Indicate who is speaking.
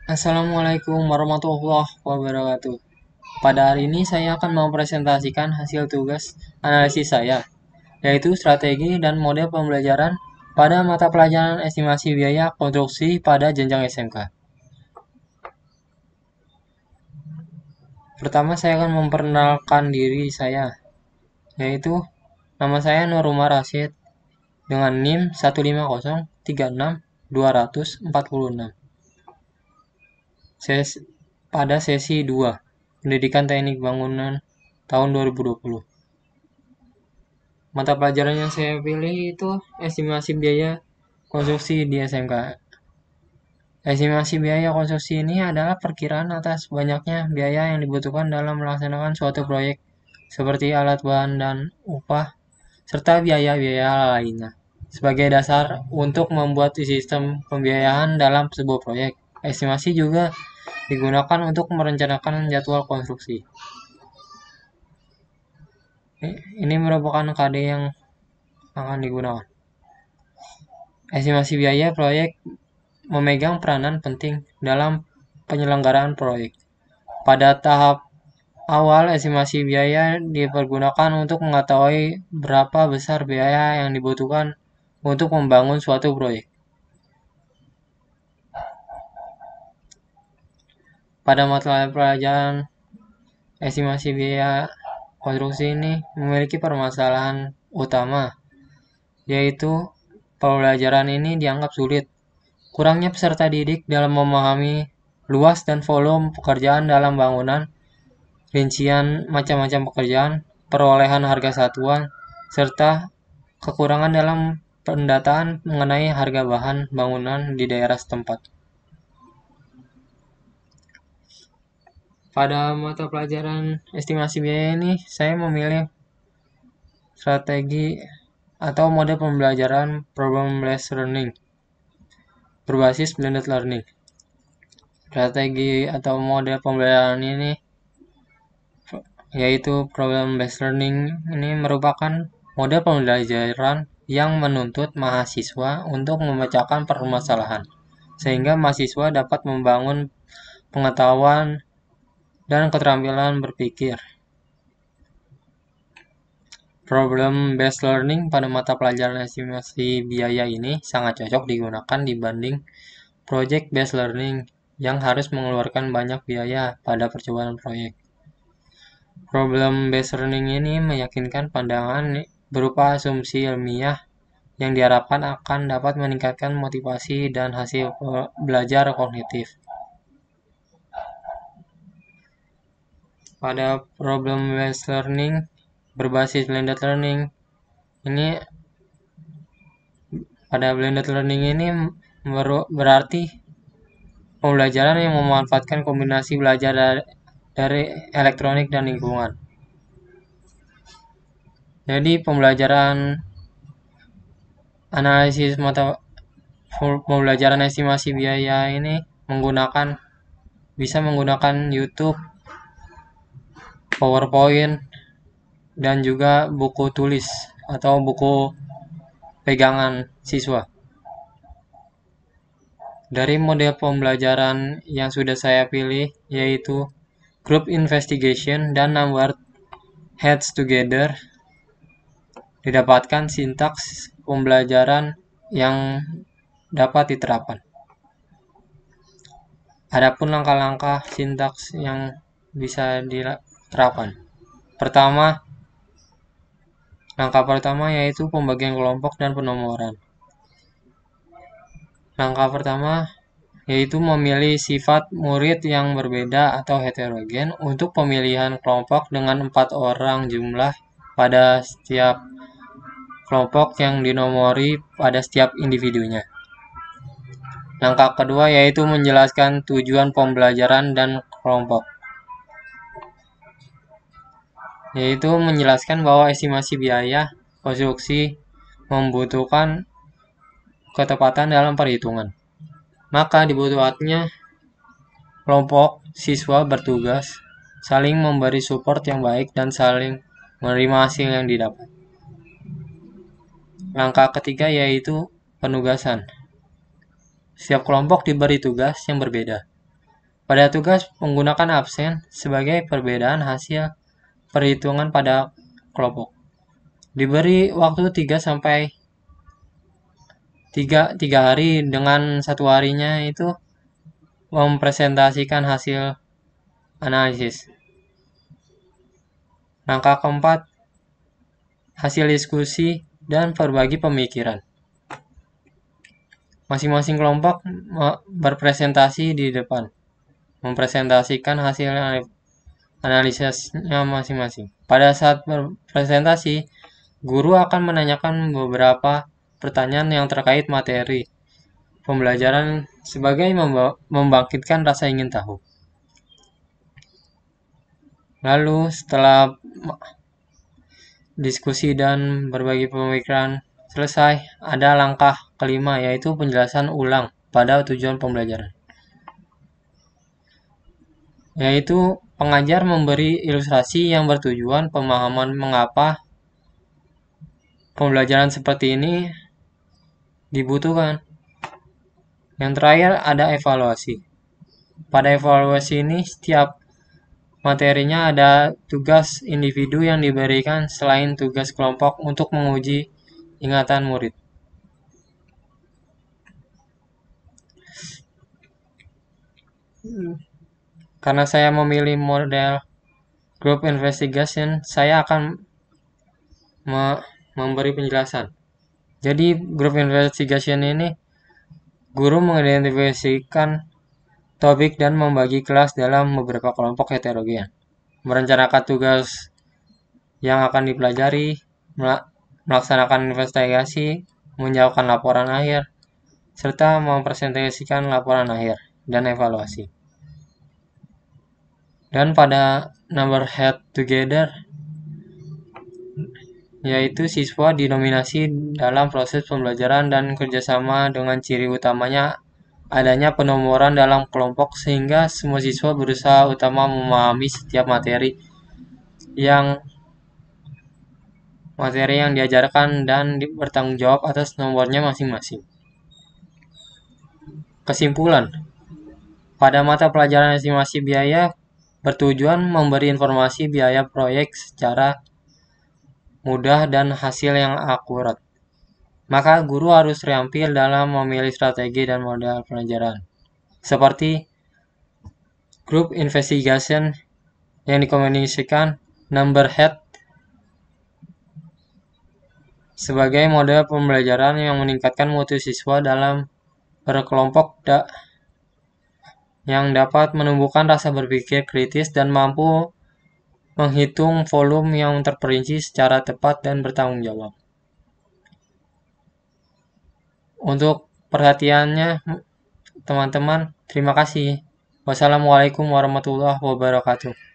Speaker 1: Assalamualaikum warahmatullahi wabarakatuh. Pada hari ini saya akan mempresentasikan hasil tugas analisis saya, yaitu strategi dan model pembelajaran pada mata pelajaran estimasi biaya konstruksi pada jenjang SMK. Pertama, saya akan memperkenalkan diri saya, yaitu nama saya Nur Umar Rasyid dengan NIM 150362446. Pada sesi 2, Pendidikan Teknik Bangunan tahun 2020. Mata pelajaran yang saya pilih itu estimasi biaya konstruksi di SMK. Estimasi biaya konstruksi ini adalah perkiraan atas banyaknya biaya yang dibutuhkan dalam melaksanakan suatu proyek, seperti alat bahan dan upah, serta biaya-biaya lainnya. Sebagai dasar untuk membuat sistem pembiayaan dalam sebuah proyek, estimasi juga digunakan untuk merencanakan jadwal konstruksi. Ini merupakan KD yang akan digunakan. Estimasi biaya proyek memegang peranan penting dalam penyelenggaraan proyek. Pada tahap awal, estimasi biaya dipergunakan untuk mengetahui berapa besar biaya yang dibutuhkan untuk membangun suatu proyek. Pada mata pelajaran estimasi biaya konstruksi ini memiliki permasalahan utama, yaitu pembelajaran ini dianggap sulit. Kurangnya peserta didik dalam memahami luas dan volume pekerjaan dalam bangunan, rincian macam-macam pekerjaan, perolehan harga satuan, serta kekurangan dalam pendataan mengenai harga bahan bangunan di daerah setempat. Pada mata pelajaran estimasi biaya ini, saya memilih strategi atau mode pembelajaran problem-based learning berbasis blended learning. Strategi atau mode pembelajaran ini yaitu problem-based learning ini merupakan mode pembelajaran yang menuntut mahasiswa untuk memecahkan permasalahan, sehingga mahasiswa dapat membangun pengetahuan dan keterampilan berpikir. Problem-based learning pada mata pelajaran estimasi biaya ini sangat cocok digunakan dibanding project-based learning yang harus mengeluarkan banyak biaya pada percobaan proyek. Problem-based learning ini meyakinkan pandangan berupa asumsi ilmiah yang diharapkan akan dapat meningkatkan motivasi dan hasil belajar kognitif. Pada problem-based learning berbasis blended learning ini, pada blended learning ini berarti pembelajaran yang memanfaatkan kombinasi belajar dari elektronik dan lingkungan. Jadi pembelajaran analisis mata pembelajaran estimasi biaya ini bisa menggunakan YouTube, PowerPoint, dan juga buku tulis atau buku pegangan siswa. Dari model pembelajaran yang sudah saya pilih, yaitu Group Investigation dan Number Heads Together, didapatkan sintaks pembelajaran yang dapat diterapkan. Adapun langkah-langkah sintaks yang bisa diterapkan. Langkah pertama yaitu pembagian kelompok dan penomoran. Langkah pertama yaitu memilih sifat murid yang berbeda atau heterogen untuk pemilihan kelompok dengan 4 orang jumlah pada setiap kelompok yang dinomori pada setiap individunya. Langkah kedua yaitu menjelaskan tujuan pembelajaran dan kelompok, yaitu menjelaskan bahwa estimasi biaya konstruksi membutuhkan ketepatan dalam perhitungan. Maka dibutuhkannya kelompok siswa bertugas saling memberi support yang baik dan saling menerima hasil yang didapat. Langkah ketiga yaitu penugasan. Setiap kelompok diberi tugas yang berbeda. Pada tugas menggunakan absen sebagai perbedaan hasil perhitungan pada kelompok. Diberi waktu 3 sampai 3 hari, dengan satu harinya itu mempresentasikan hasil analisis. Langkah keempat, hasil diskusi dan berbagi pemikiran. Masing-masing kelompok berpresentasi di depan, mempresentasikan hasil analisisnya masing-masing. Pada saat berpresentasi, guru akan menanyakan beberapa pertanyaan yang terkait materi pembelajaran sebagai membangkitkan rasa ingin tahu. Lalu setelah diskusi dan berbagi pemikiran selesai, ada langkah kelima, yaitu penjelasan ulang pada tujuan pembelajaran. Yaitu pengajar memberi ilustrasi yang bertujuan pemahaman mengapa pembelajaran seperti ini dibutuhkan. Yang terakhir ada evaluasi. Pada evaluasi ini setiap materinya ada tugas individu yang diberikan selain tugas kelompok untuk menguji ingatan murid. Karena saya memilih model group investigation, saya akan memberi penjelasan. Jadi group investigation ini, guru mengidentifikasikan topik dan membagi kelas dalam beberapa kelompok heterogen, merencanakan tugas yang akan dipelajari, melaksanakan investigasi, menjawabkan laporan akhir, serta mempresentasikan laporan akhir dan evaluasi. Dan pada number head together, yaitu siswa dinominasi dalam proses pembelajaran dan kerjasama, dengan ciri utamanya adanya penomoran dalam kelompok sehingga semua siswa berusaha utama memahami setiap materi yang diajarkan dan bertanggung jawab atas nomornya masing-masing. Kesimpulan, pada mata pelajaran estimasi biaya bertujuan memberi informasi biaya proyek secara mudah dan hasil yang akurat. Maka guru harus terampil dalam memilih strategi dan model pelajaran, seperti group investigation yang dikomunikasikan number head sebagai model pembelajaran yang meningkatkan mutu siswa dalam berkelompok yang dapat menumbuhkan rasa berpikir kritis dan mampu menghitung volume yang terperinci secara tepat dan bertanggung jawab. Untuk perhatiannya teman-teman, terima kasih. Wassalamualaikum warahmatullahi wabarakatuh.